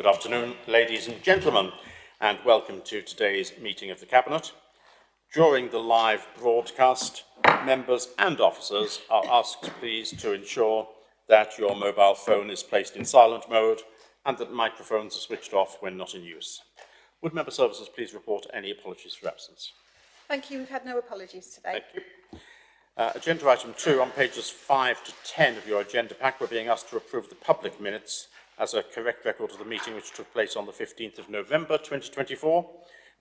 Good afternoon, ladies and gentlemen, and welcome to today's meeting of the Cabinet. During the live broadcast, members and officers are asked, please, to ensure that your mobile phone is placed in silent mode and that microphones are switched off when not in use. Would member services please report any apologies for absence? Thank you. We've had no apologies today. Thank you. Agenda item 2 on pages 5 to 10 of your agenda pack, we're being asked to approve the public minutes as a correct record of the meeting which took place on the 15th of November 2024.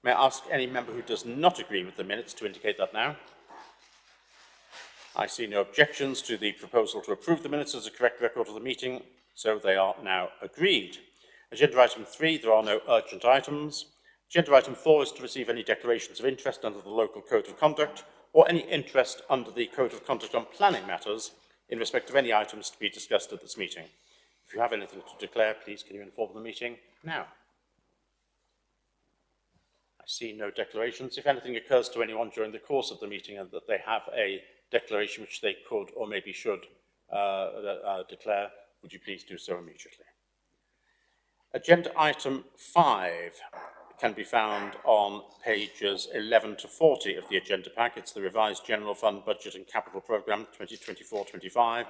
May I ask any member who does not agree with the minutes to indicate that now? I see no objections to the proposal to approve the minutes as a correct record of the meeting, so they are now agreed. Agenda item 3, there are no urgent items. Agenda item 4 is to receive any declarations of interest under the local code of conduct or any interest under the code of conduct on planning matters in respect of any items to be discussed at this meeting. If you have anything to declare, please can you inform the meeting now? I see no declarations. If anything occurs to anyone during the course of the meeting and that they have a declaration which they could or maybe should declare, would you please do so immediately? Agenda item 5 can be found on pages 11 to 40 of the agenda pack. It's the revised General Fund Budget and Capital Programme 2024-25,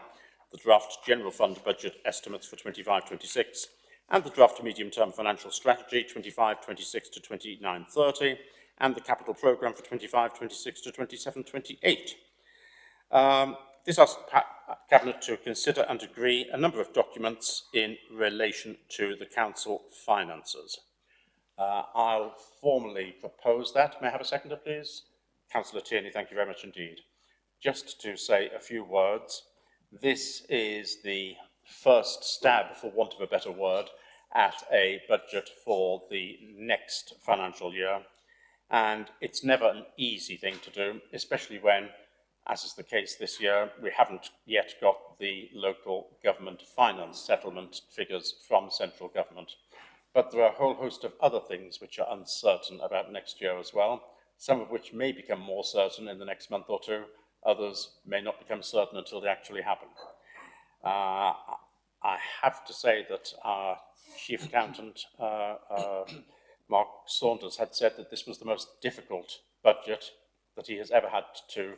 the draft General Fund Budget estimates for 25-26, and the draft Medium-Term Financial Strategy 25-26 to 29-30, and the Capital Programme for 25-26 to 27-28. This asks Cabinet to consider and agree a number of documents in relation to the Council finances. I'll formally propose that. May I have a seconder, please? Councillor Tierney, thank you very much indeed. Just to say a few words, this is the first stab, for want of a better word, at a budget for the next financial year. And it's never an easy thing to do, especially when, as is the case this year, we haven't yet got the local government finance settlement figures from central government. But there are a whole host of other things which are uncertain about next year as well, some of which may become more certain in the next month or two, others may not become certain until they actually happen. I have to say that our chief accountant, Mark Saunders, had said that this was the most difficult budget that he has ever had to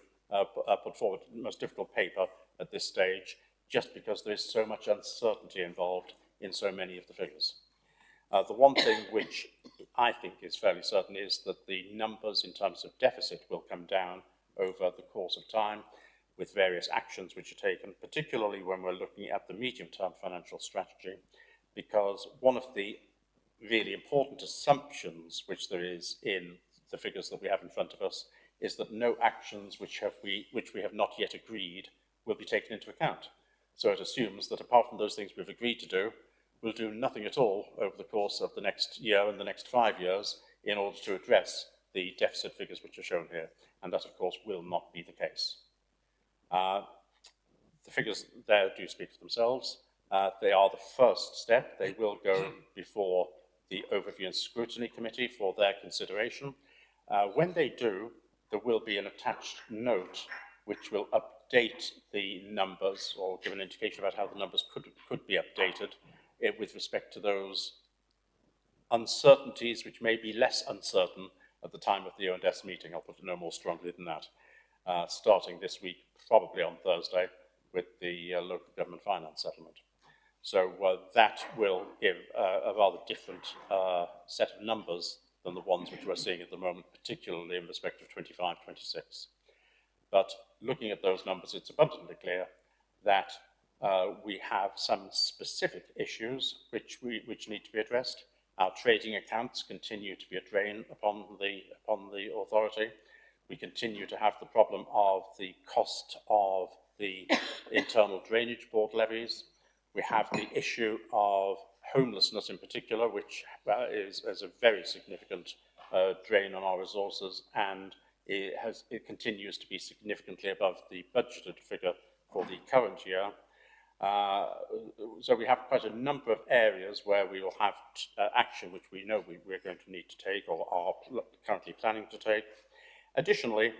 put forward, the most difficult paper at this stage, just because there is so much uncertainty involved in so many of the figures. The one thing which I think is fairly certain is that the numbers in terms of deficit will come down over the course of time with various actions which are taken, particularly when we're looking at the medium-term financial strategy, because one of the really important assumptions which there is in the figures that we have in front of us is that no actions which we have not yet agreed will be taken into account. So it assumes that apart from those things we've agreed to do, we'll do nothing at all over the course of the next year and the next 5 years in order to address the deficit figures which are shown here. And that, of course, will not be the case. The figures there do speak for themselves. They are the first step. They will go before the Overview and Scrutiny Committee for their consideration. When they do, there will be an attached note which will update the numbers or give an indication about how the numbers could be updated with respect to those uncertainties which may be less uncertain at the time of the O&S meeting. I'll put it no more strongly than that. Starting this week, probably on Thursday, with the local government finance settlement. So that will give a rather different set of numbers than the ones which we're seeing at the moment, particularly in respect of 25-26. But looking at those numbers, it's abundantly clear that we have some specific issues which need to be addressed. Our trading accounts continue to be a drain upon the authority. We continue to have the problem of the cost of the internal drainage board levies. We have the issue of homelessness in particular, which is a very significant drain on our resources, and it continues to be significantly above the budgeted figure for the current year. So we have quite a number of areas where we will have action which we know we're going to need to take or are currently planning to take. Additionally,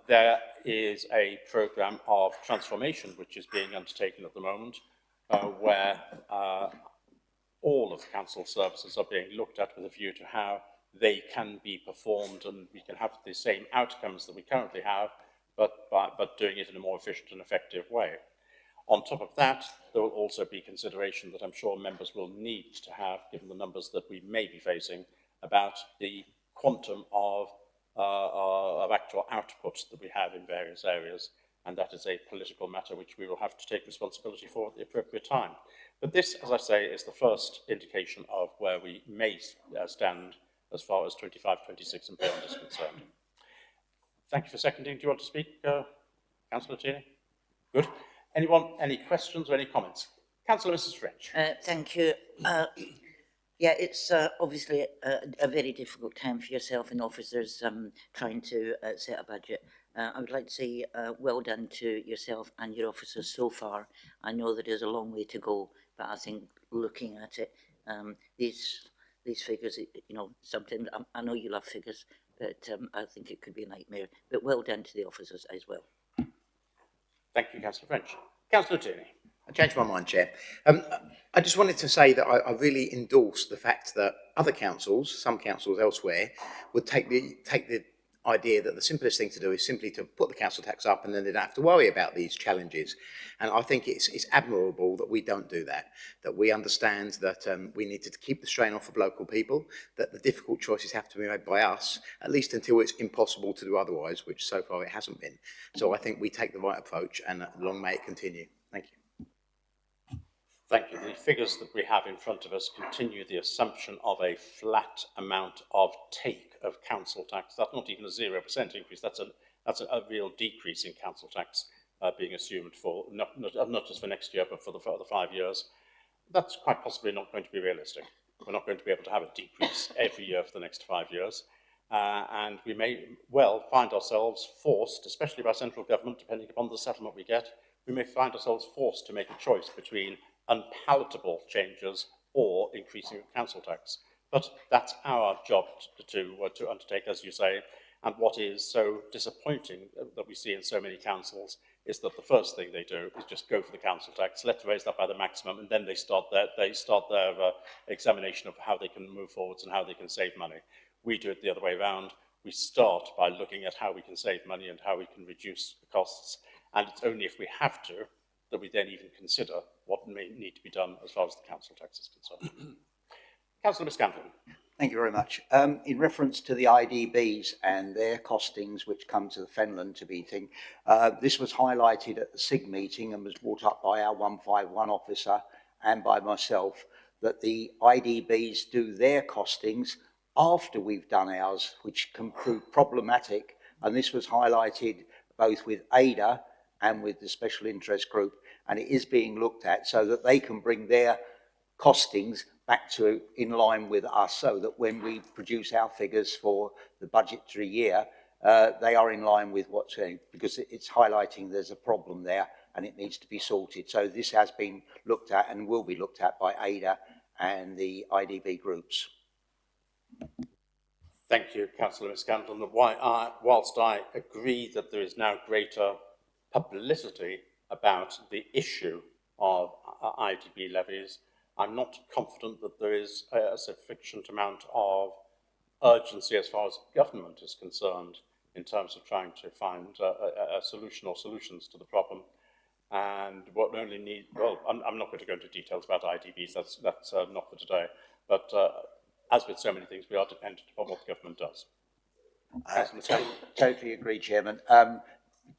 there is a programme of transformation which is being undertaken at the moment, where all of council services are being looked at with a view to how they can be performed and we can have the same outcomes that we currently have, but doing it in a more efficient and effective way. On top of that, there will also be consideration that I'm sure members will need to have, given the numbers that we may be facing, about the quantum of actual output that we have in various areas, and that is a political matter which we will have to take responsibility for at the appropriate time. But this, as I say, is the first indication of where we may stand as far as 25-26 and beyond is concerned. Thank you for seconding. Do you want to speak, Councillor Tierney? Good. Anyone, any questions or any comments? Councillor Mrs. French. Thank you. Yeah, it's obviously a very difficult time for yourself and officers trying to set a budget. I would like to say well done to yourself and your officers so far. I know there is a long way to go, but I think looking at it, these figures, you know, sometimes I know you love figures, but I think it could be a nightmare. But well done to the officers as well. Thank you, Councillor French. Councillor Tierney. I changed my mind, Chair. I just wanted to say that I really endorse the fact that other councils, some councils elsewhere, would take the idea that the simplest thing to do is simply to put the council tax up and then they don't have to worry about these challenges. And I think it's admirable that we don't do that, that we understand that we need to keep the strain off of local people, that the difficult choices have to be made by us, at least until it's impossible to do otherwise, which so far it hasn't been. So I think we take the right approach, and long may it continue. Thank you. Thank you. The figures that we have in front of us continue the assumption of a flat amount of take of council tax. That's not even a 0% increase. That's a real decrease in council tax being assumed for not just for next year, but for the 5 years. That's quite possibly not going to be realistic. We're not going to be able to have a decrease every year for the next 5 years. And we may well find ourselves forced, especially by central government, depending upon the settlement we get, we may find ourselves forced to make a choice between unpalatable changes or increasing council tax. But that's our job to undertake, as you say. And what is so disappointing that we see in so many councils is that the first thing they do is just go for the council tax, let's raise that by the maximum, and then they start their examination of how they can move forwards and how they can save money. We do it the other way around. We start by looking at how we can save money and how we can reduce the costs. And it's only if we have to that we then even consider what may need to be done as far as the council tax is concerned. Councillor Miscanthon. Thank you very much. In reference to the IDBs and their costings which come to the Fenland meeting, this was highlighted at the SIG meeting and was brought up by our 151 officer and by myself, that the IDBs do their costings after we've done ours, which can prove problematic. And this was highlighted both with ADA and with the special interest group, and it is being looked at so that they can bring their costings back to in line with us, so that when we produce our figures for the budgetary year, they are in line with what's going, because it's highlighting there's a problem there and it needs to be sorted. So this has been looked at and will be looked at by ADA and the IDB groups. Thank you, Councillor Miscanthon. Whilst I agree that there is now greater publicity about the issue of IDB levies, I'm not confident that there is a sufficient amount of urgency as far as government is concerned in terms of trying to find a solution or solutions to the problem. And what only need, well, I'm not going to go into details about IDBs, that's not for today, but as with so many things, we are dependent upon what the government does. Totally agree, Chairman.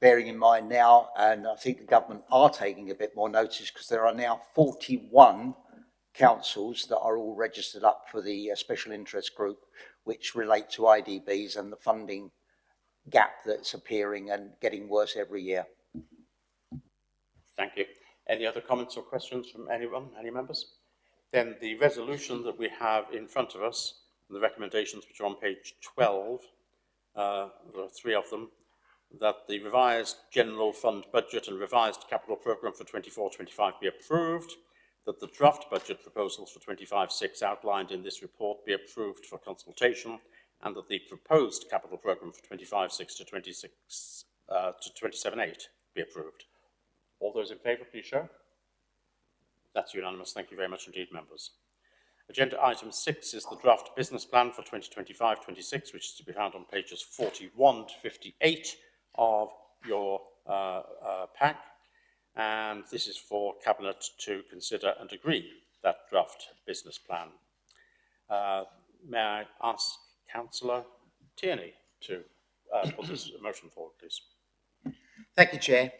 Bearing in mind now, and I think the government are taking a bit more notice, because there are now 41 councils that are all registered up for the special interest group, which relate to IDBs and the funding gap that's appearing and getting worse every year. Thank you. Any other comments or questions from anyone, any members? Then the resolution that we have in front of us, the recommendations which are on page 12, there are 3 of them, that the revised general fund budget and revised capital programme for 24-25 be approved, that the draft budget proposals for 25-6 outlined in this report be approved for consultation, and that the proposed capital programme for 25-6 to 27-8 be approved. All those in favour, please show. That's unanimous. Thank you very much indeed, members. Agenda item 6 is the draft business plan for 2025-26, which is to be found on pages 41 to 58 of your pack. And this is for Cabinet to consider and agree that draft business plan. May I ask Councillor Tierney to put this motion forward, please? Thank you, Chair.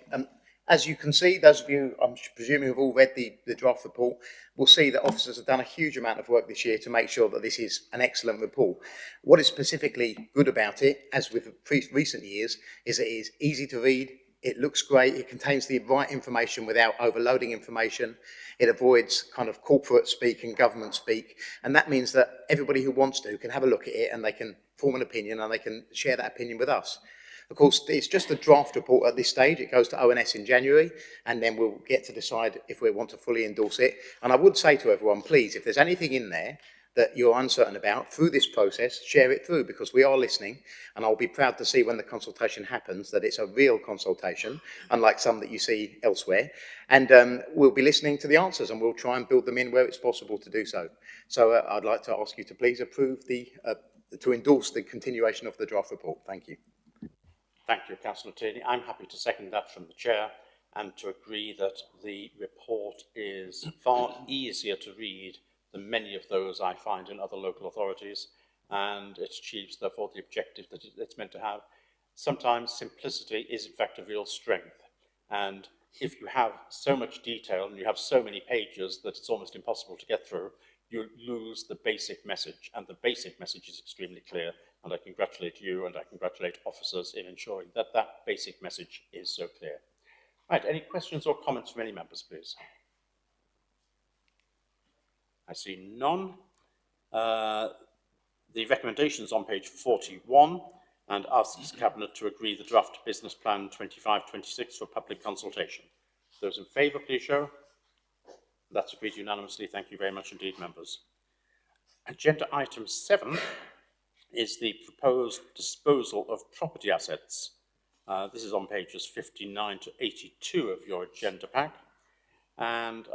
As you can see, those of you, I'm presuming, have all read the draft report, will see that officers have done a huge amount of work this year to make sure that this is an excellent report. What is specifically good about it, as with recent years, is that it is easy to read, it looks great, it contains the right information without overloading information, it avoids kind of corporate speak and government speak, and that means that everybody who wants to can have a look at it and they can form an opinion and they can share that opinion with us. Of course, it's just a draft report at this stage. It goes to ONS in January, and then we'll get to decide if we want to fully endorse it. And I would say to everyone, please, if there's anything in there that you're uncertain about through this process, share it through, because we are listening, and I'll be proud to see when the consultation happens that it's a real consultation, unlike some that you see elsewhere. And we'll be listening to the answers, and we'll try and build them in where it's possible to do so. So I'd like to ask you to please approve to endorse the continuation of the draft report. Thank you. Thank you, Councillor Tierney. I'm happy to second that from the Chair and to agree that the report is far easier to read than many of those I find in other local authorities, and it achieves, therefore, the objective that it's meant to have. Sometimes simplicity is, in fact, a real strength, and if you have so much detail and you have so many pages that it's almost impossible to get through, you lose the basic message, and the basic message is extremely clear. And I congratulate you and I congratulate officers in ensuring that that basic message is so clear. Right, any questions or comments from any members, please? I see none. The recommendations on page 41 and asks Cabinet to agree the draft business plan 25-26 for public consultation. Those in favour, please show. That's agreed unanimously. Thank you very much indeed, members. Agenda item 7 is the proposed disposal of property assets. This is on pages 59 to 82 of your agenda pack, and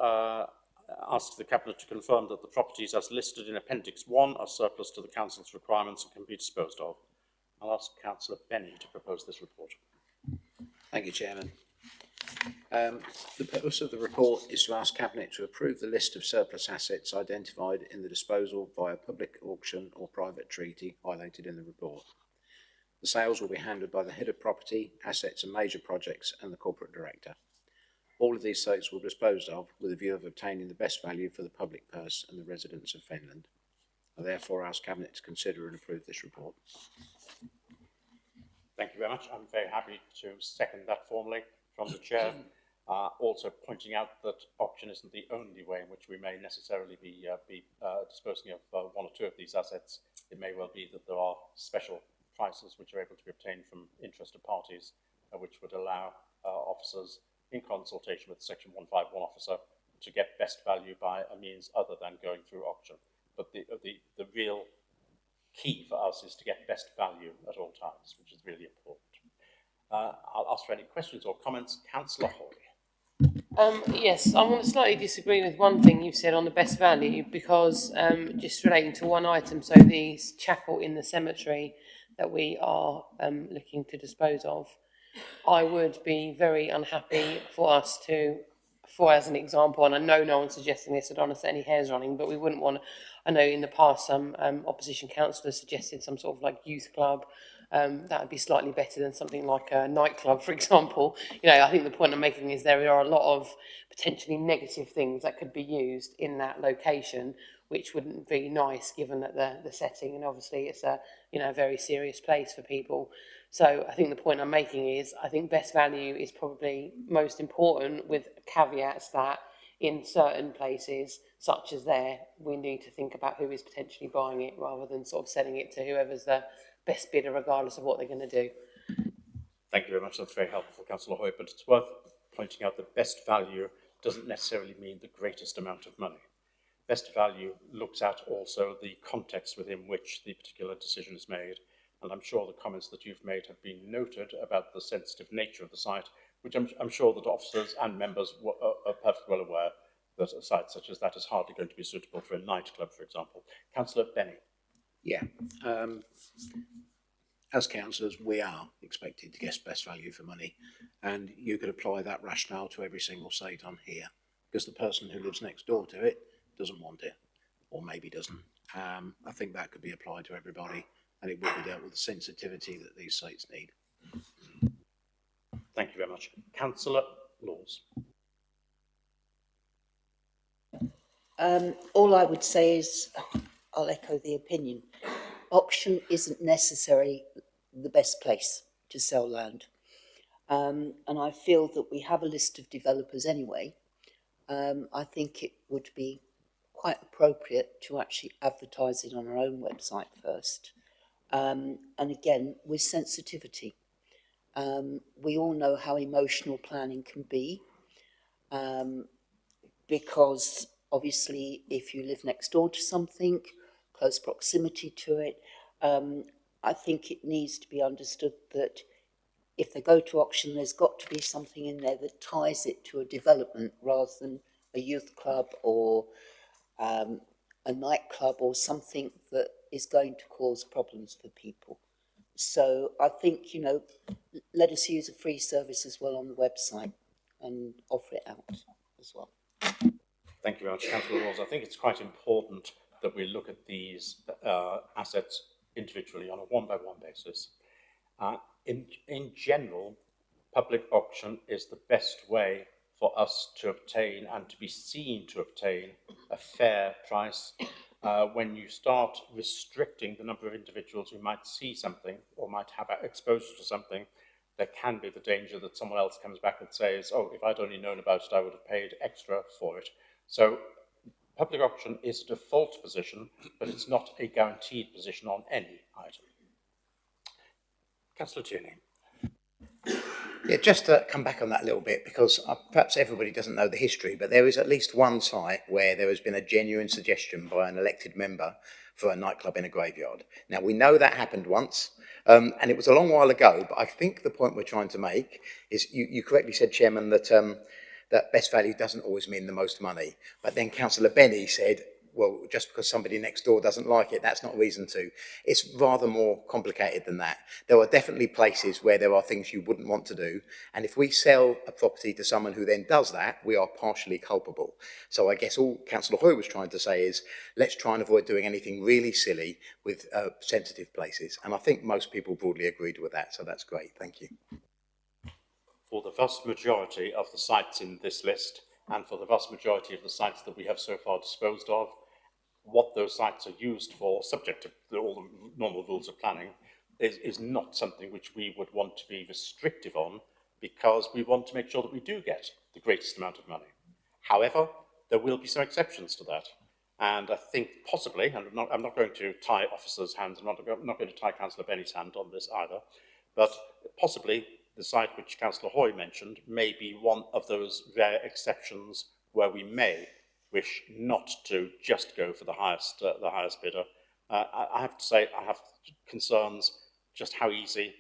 asks the Cabinet to confirm that the properties as listed in Appendix 1 are surplus to the Council's requirements and can be disposed of. I'll ask Councillor Benny to propose this report. Thank you, Chairman. The purpose of the report is to ask Cabinet to approve the list of surplus assets identified in the disposal via public auction or private treaty highlighted in the report. The sales will be handled by the Head of Property, Assets and Major Projects and the Corporate Director. All of these sites will be disposed of with a view of obtaining the best value for the public purse and the residents of Fenland. I therefore ask Cabinet to consider and approve this report. Thank you very much. I'm very happy to second that formally from the Chair, also pointing out that auction isn't the only way in which we may necessarily be disposing of one or two of these assets. It may well be that there are special prices which are able to be obtained from interested parties, which would allow officers, in consultation with the Section 151 officer, to get best value by a means other than going through auction. But the real key for us is to get best value at all times, which is really important. I'll ask for any questions or comments. Councillor Hawley. Yes, I want to slightly disagree with one thing you said on the best value, because just relating to one item, so the chapel in the cemetery that we are looking to dispose of, I would be very unhappy for us to, as an example, and I know no one's suggesting this, I don't want to set any hairs running, but we wouldn't want to, I know in the past some opposition councillors suggested some sort of like youth club. That would be slightly better than something like a nightclub, for example. You know, I think the point I'm making is there are a lot of potentially negative things that could be used in that location, which wouldn't be nice given that the setting, and obviously it's a very serious place for people. So I think the point I'm making is I think best value is probably most important, with caveats that in certain places, such as there, we need to think about who is potentially buying it rather than sort of selling it to whoever's the best bidder, regardless of what they're going to do. Thank you very much. That's very helpful, Councillor Hoy, but it's worth pointing out that best value doesn't necessarily mean the greatest amount of money. Best value looks at also the context within which the particular decision is made, and I'm sure the comments that you've made have been noted about the sensitive nature of the site, which I'm sure that officers and members are perfectly well aware that a site such as that is hardly going to be suitable for a nightclub, for example. Councillor Benny. Yeah. As councillors, we are expected to get best value for money, and you could apply that rationale to every single site on here, because the person who lives next door to it doesn't want it, or maybe doesn't. I think that could be applied to everybody, and it would be dealt with the sensitivity that these sites need. Thank you very much. Councillor Laws. All I would say is, I'll echo the opinion. Auction isn't necessarily the best place to sell land. And I feel that we have a list of developers anyway. I think it would be quite appropriate to actually advertise it on our own website first. And again, with sensitivity. We all know how emotional planning can be, because obviously if you live next door to something, close proximity to it, I think it needs to be understood that if they go to auction, there's got to be something in there that ties it to a development rather than a youth club or a nightclub or something that is going to cause problems for people. So I think, you know, let us use a free service as well on the website and offer it out as well. Thank you very much, Councillor Laws. I think it's quite important that we look at these assets individually on a one-by-one basis. In general, public auction is the best way for us to obtain and to be seen to obtain a fair price. When you start restricting the number of individuals who might see something or might have exposure to something, there can be the danger that someone else comes back and says, oh, if I'd only known about it, I would have paid extra for it. So public auction is a default position, but it's not a guaranteed position on any item. Councillor Tierney. Yeah, just to come back on that a little bit, because perhaps everybody doesn't know the history, but there is at least one site where there has been a genuine suggestion by an elected member for a nightclub in a graveyard. Now, we know that happened once, and it was a long while ago, but I think the point we're trying to make is, you correctly said, Chairman, that that best value doesn't always mean the most money. But then Councillor Benny said, well, just because somebody next door doesn't like it, that's not a reason to. It's rather more complicated than that. There are definitely places where there are things you wouldn't want to do. And if we sell a property to someone who then does that, we are partially culpable. So I guess all Councillor Hoy was trying to say is, let's try and avoid doing anything really silly with sensitive places. And I think most people broadly agreed with that. So that's great. Thank you. For the vast majority of the sites in this list, and for the vast majority of the sites that we have so far disposed of, what those sites are used for, subject to all the normal rules of planning, is not something which we would want to be restrictive on, because we want to make sure that we do get the greatest amount of money. However, there will be some exceptions to that. And I think possibly, and I'm not going to tie officers' hands, I'm not going to tie Councillor Benny's hand on this either, but possibly the site which Councillor Hoy mentioned may be one of those rare exceptions where we may wish not to just go for the highest bidder. I have to say, I have concerns just how easy,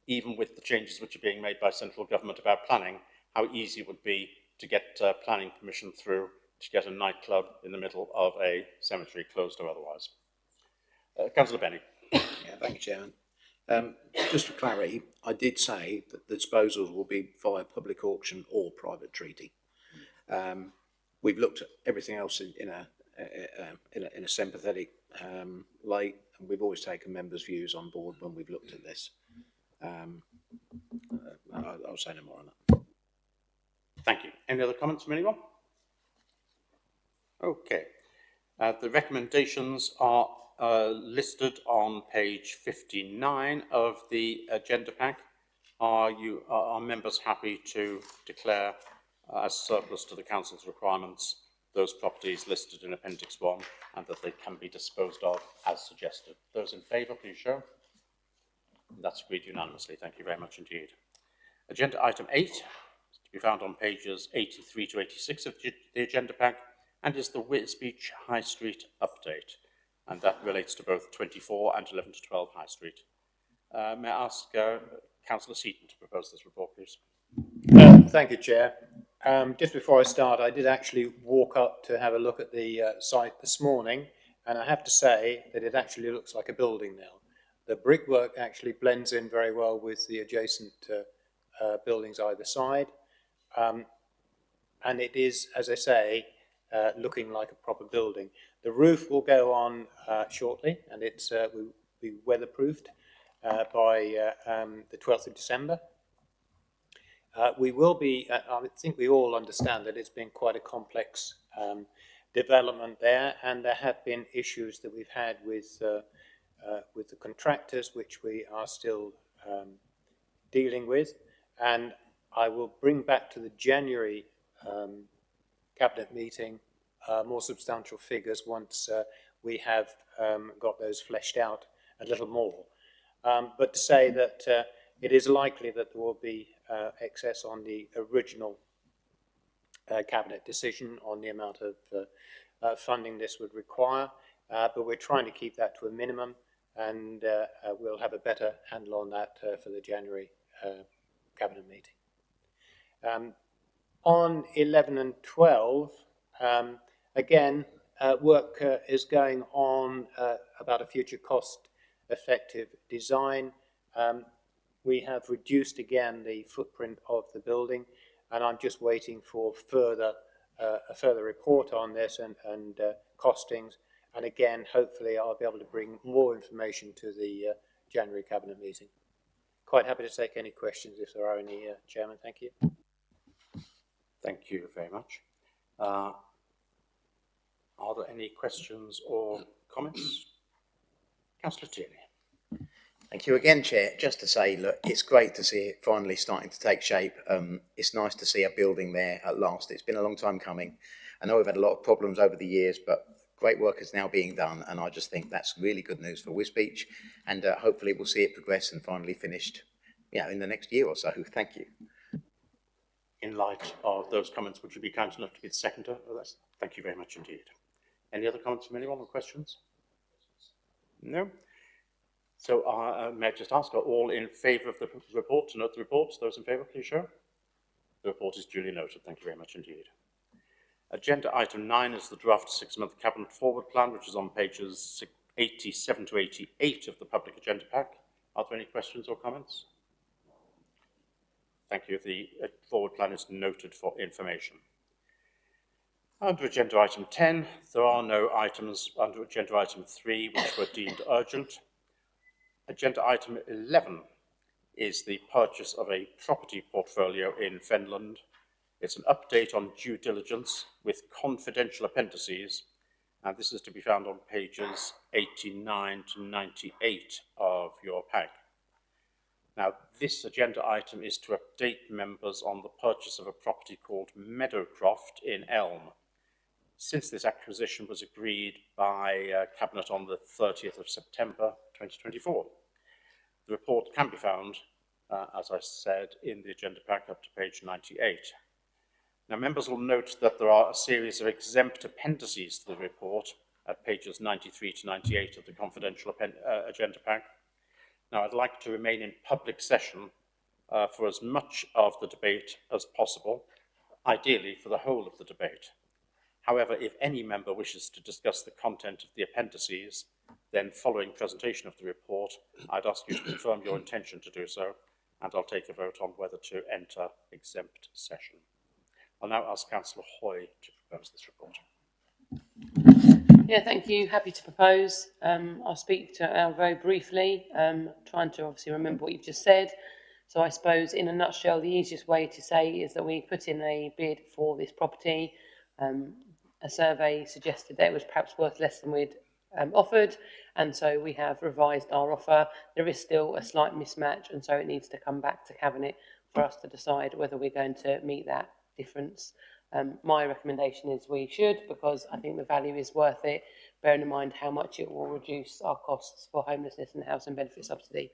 even with the changes which are being made by central government about planning, how easy it would be to get planning permission through to get a nightclub in the middle of a cemetery, closed or otherwise. Councillor Benny. Yeah, thank you, Chairman. Just for clarity, I did say that the disposals will be via public auction or private treaty. We've looked at everything else in a sympathetic light, and we've always taken members' views on board when we've looked at this. I'll say no more on that. Thank you. Any other comments from anyone? Okay. The recommendations are listed on page 59 of the agenda pack. Are members happy to declare as surplus to the council's requirements those properties listed in Appendix 1 and that they can be disposed of as suggested? Those in favour, please show. That's agreed unanimously. Thank you very much indeed. Agenda item 8, to be found on pages 83 to 86 of the agenda pack, and is the Wisbech High Street update. And that relates to both 24 and 11 to 12 High Street. May I ask Councillor Seaton to propose this report, please? Thank you, Chair. Just before I start, I did actually walk up to have a look at the site this morning, and I have to say that it actually looks like a building now. The brickwork actually blends in very well with the adjacent buildings either side, and it is, as I say, looking like a proper building. The roof will go on shortly, and it's will be weatherproofed by the 12th of December. We will be, I think we all understand that it's been quite a complex development there, and there have been issues that we've had with the contractors, which we are still dealing with. And I will bring back to the January Cabinet meeting more substantial figures once we have got those fleshed out a little more. But to say that it is likely that there will be excess on the original Cabinet decision on the amount of funding this would require, but we're trying to keep that to a minimum, and we'll have a better handle on that for the January Cabinet meeting. On 11 and 12, again, work is going on about a future cost-effective design. We have reduced again the footprint of the building, and I'm just waiting for a further report on this and costings. And again, hopefully I'll be able to bring more information to the January Cabinet meeting. Quite happy to take any questions if there are any, Chairman. Thank you. Thank you very much. Are there any questions or comments? Councillor Tierney. Thank you again, Chair. Just to say, look, it's great to see it finally starting to take shape. It's nice to see a building there at last. It's been a long time coming. I know we've had a lot of problems over the years, but great work is now being done, and I just think that's really good news for Wisbech, and hopefully we'll see it progress and finally finished, in the next year or so. Thank you. In light of those comments, would you be kind enough to be the seconder of this? Thank you very much indeed. Any other comments from anyone or questions? No? So may I just ask, are all in favour of the report, to note the report? Those in favour, please show. The report is duly noted. Thank you very much indeed. Agenda item 9 is the draft 6-month Cabinet Forward Plan, which is on pages 87 to 88 of the public agenda pack. Are there any questions or comments? Thank you. The forward plan is noted for information. Under agenda item 10, there are no items under agenda item 3 which were deemed urgent. Agenda item 11 is the purchase of a property portfolio in Fenland. It's an update on due diligence with confidential appendices, and this is to be found on pages 89 to 98 of your pack. Now, this agenda item is to update members on the purchase of a property called Meadowcroft in Elm. Since this acquisition was agreed by Cabinet on the 30th of September 2024. The report can be found, as I said, in the agenda pack up to page 98. Now, members will note that there are a series of exempt appendices to the report at pages 93 to 98 of the confidential agenda pack. Now, I'd like to remain in public session for as much of the debate as possible, ideally for the whole of the debate. However, if any member wishes to discuss the content of the appendices, then following presentation of the report, I'd ask you to confirm your intention to do so, and I'll take a vote on whether to enter exempt session. I'll now ask Councillor Hoy to propose this report. Yeah, thank you. Happy to propose. I'll speak to Al very briefly, trying to obviously remember what you've just said. So I suppose in a nutshell, the easiest way to say is that we put in a bid for this property. A survey suggested that it was perhaps worth less than we'd offered, and so we have revised our offer. There is still a slight mismatch, and so it needs to come back to Cabinet for us to decide whether we're going to meet that difference. My recommendation is we should, because I think the value is worth it, bearing in mind how much it will reduce our costs for homelessness and housing benefit subsidy.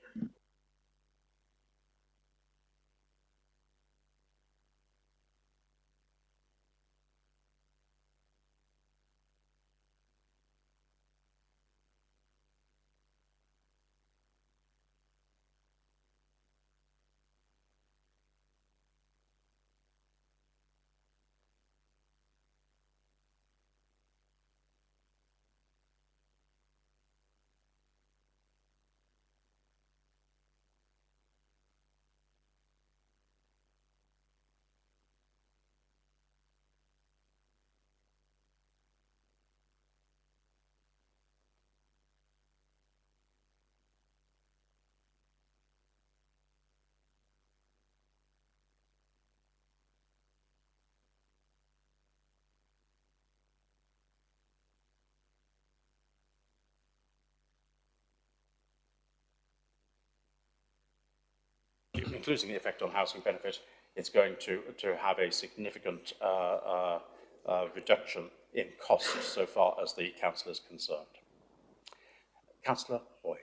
including the effect on housing benefit, it's going to have a significant reduction in costs so far as the council is concerned. Councillor Hoy.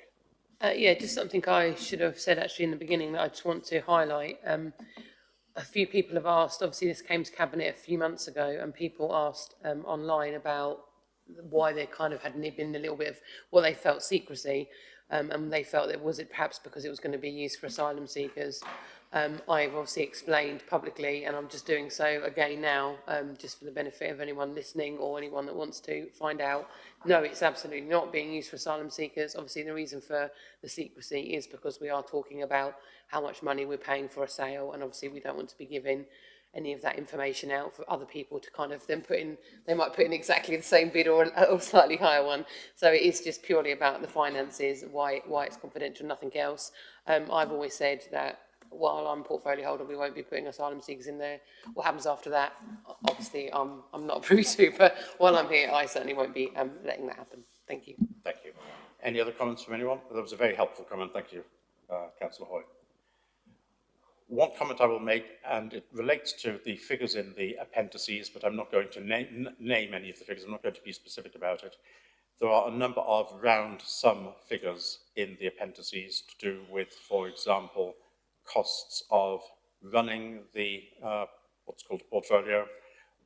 Yeah, just something I should have said actually in the beginning that I just want to highlight. A few people have asked, obviously this came to Cabinet a few months ago, and people asked online about why there kind of had been a little bit of what they felt secrecy, and they felt that was it perhaps because it was going to be used for asylum seekers. I've obviously explained publicly, and I'm just doing so again now, just for the benefit of anyone listening or anyone that wants to find out. No, it's absolutely not being used for asylum seekers. Obviously, the reason for the secrecy is because we are talking about how much money we're paying for a sale, and obviously we don't want to be giving any of that information out for other people to kind of then put in. They might put in exactly the same bid or slightly higher one. So it is just purely about the finances, why it's confidential, nothing else. I've always said that while I'm portfolio holder, we won't be putting asylum seekers in there. What happens after that, obviously, I'm not privy to, but while I'm here, I certainly won't be letting that happen. Thank you. Thank you. Any other comments from anyone? That was a very helpful comment. Thank you, Councillor Hoy. One comment I will make, and it relates to the figures in the appendices, but I'm not going to name any of the figures. I'm not going to be specific about it. There are a number of round sum figures in the appendices to do with, for example, costs of running the what's called a portfolio,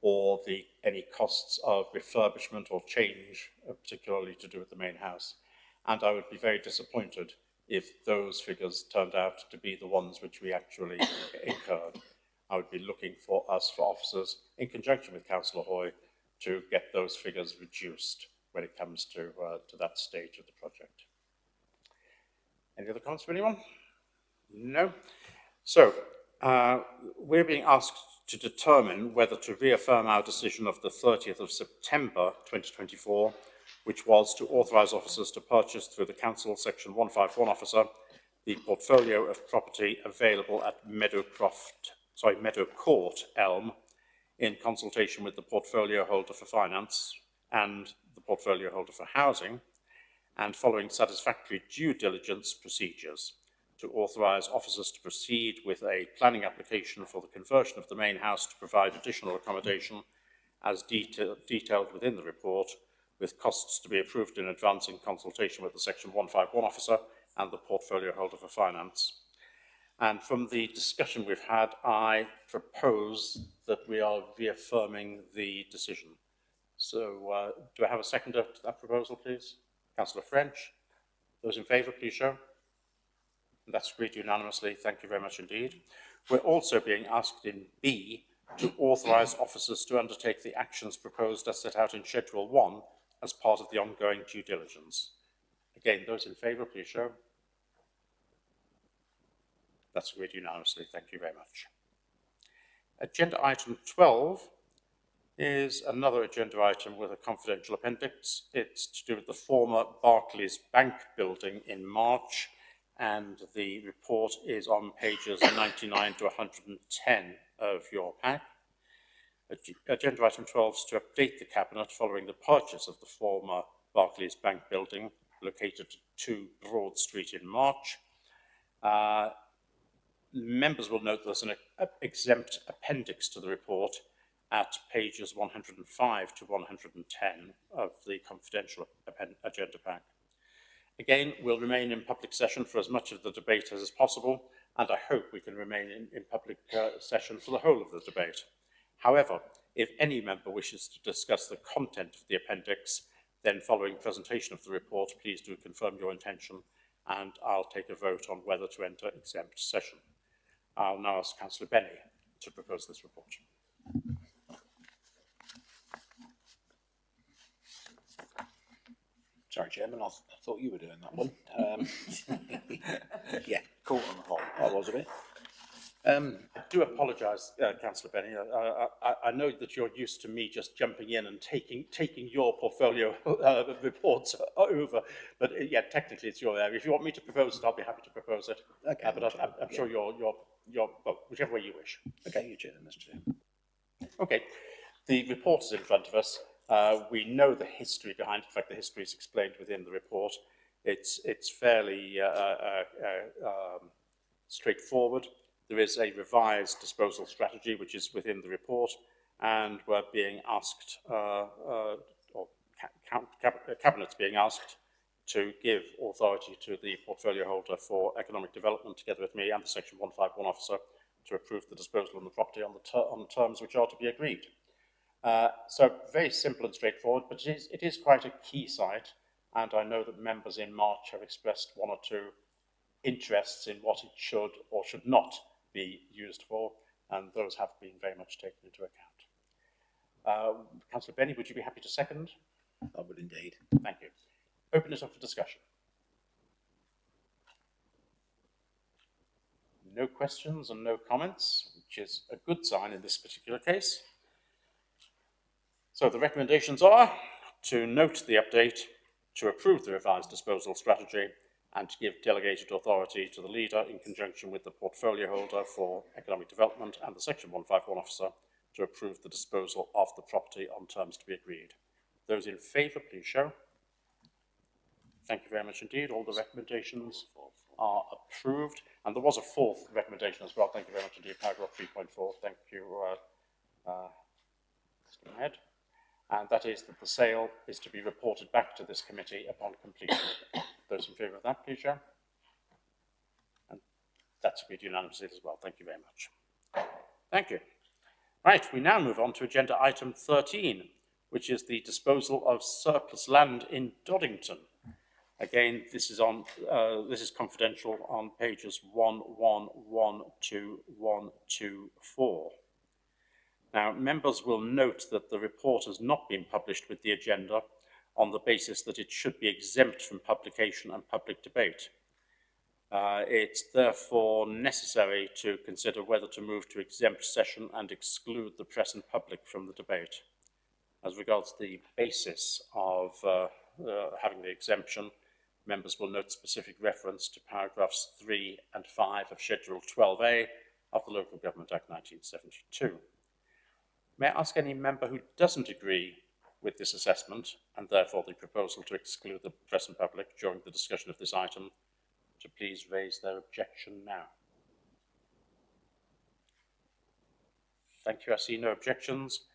or any costs of refurbishment or change, particularly to do with the main house. And I would be very disappointed if those figures turned out to be the ones which we actually incurred. I would be looking for us, for officers, in conjunction with Councillor Hoy, to get those figures reduced when it comes to that stage of the project. Any other comments from anyone? No? So, we're being asked to determine whether to reaffirm our decision of the 30th of September 2024, which was to authorise officers to purchase through the Council Section 151 officer the portfolio of property available at Meadow Court, Elm, in consultation with the portfolio holder for finance and the portfolio holder for housing, and following satisfactory due diligence procedures, to authorise officers to proceed with a planning application for the conversion of the main house to provide additional accommodation as detailed within the report, with costs to be approved in advance in consultation with the Section 151 officer and the portfolio holder for finance. And from the discussion we've had, I propose that we are reaffirming the decision. So do I have a seconder to that proposal, please? Councillor French. Those in favour, please show. And that's agreed unanimously. Thank you very much indeed. We're also being asked in B to authorise officers to undertake the actions proposed as set out in Schedule 1 as part of the ongoing due diligence. Again, those in favour, please show. That's agreed unanimously. Thank you very much. Agenda item 12 is another agenda item with a confidential appendix. It's to do with the former Barclays Bank building in March, and the report is on pages 99 to 110 of your pack. Agenda item 12 is to update the Cabinet following the purchase of the former Barclays Bank building located at 2 Broad Street in March. Members will note there's an exempt appendix to the report at pages 105 to 110 of the confidential agenda pack. Again, we'll remain in public session for as much of the debate as is possible, and I hope we can remain in public session for the whole of the debate. However, if any member wishes to discuss the content of the appendix, then following presentation of the report, please do confirm your intention, and I'll take a vote on whether to enter exempt session. I'll now ask Councillor Benny to propose this report. Sorry, Chairman, I thought you were doing that one. Yeah, Caught on the hop. I was a bit. I do apologise, Councillor Benny. I know that you're used to me just jumping in and taking your portfolio reports over, but yeah, technically it's your area. If you want me to propose it, I'll be happy to propose it. Okay, but I'm sure you're well, whichever way you wish. Okay, you Chairman, Mr. Chairman. Okay, the report is in front of us. We know the history behind it. In fact, the history is explained within the report. It's fairly straightforward. there is a revised disposal strategy which is within the report, and we're being asked, Cabinet's being asked to give authority to the portfolio holder for economic development, together with me and the Section 151 officer, to approve the disposal of the property on the terms which are to be agreed. So very simple and straightforward, but it is quite a key site, and I know that members in March have expressed one or two interests in what it should or should not be used for, and those have been very much taken into account. Councillor Benny, would you be happy to second? I would indeed. Thank you. Open it up for discussion. No questions and no comments, which is a good sign in this particular case. So the recommendations are to note the update, to approve the revised disposal strategy, and to give delegated authority to the leader in conjunction with the portfolio holder for economic development and the Section 151 officer to approve the disposal of the property on terms to be agreed. Those in favour, please show. Thank you very much indeed. All the recommendations are approved. And there was a fourth recommendation as well. Thank you very much indeed. Paragraph 3.4. Thank you, Mr. Head. And that is that the sale is to be reported back to this committee upon completion. Those in favour of that, please show. And that's agreed unanimously as well. Thank you very much. Thank you. Right, we now move on to agenda item 13, which is the disposal of surplus land in Doddington. Again, this is confidential on pages 111 to 124. Now, members will note that the report has not been published with the agenda on the basis that it should be exempt from publication and public debate. It's therefore necessary to consider whether to move to exempt session and exclude the press and public from the debate. As regards the basis of having the exemption, members will note specific reference to paragraphs 3 and 5 of Schedule 12A of the Local Government Act 1972. May I ask any member who doesn't agree with this assessment, and therefore the proposal to exclude the press and public during the discussion of this item, to please raise their objection now. Thank you. I see no objections.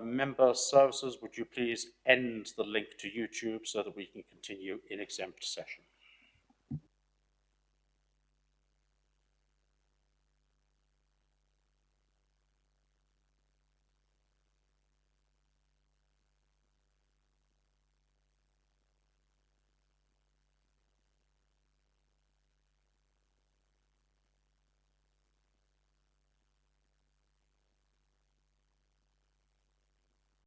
Member services, would you please end the link to YouTube so that we can continue in exempt session?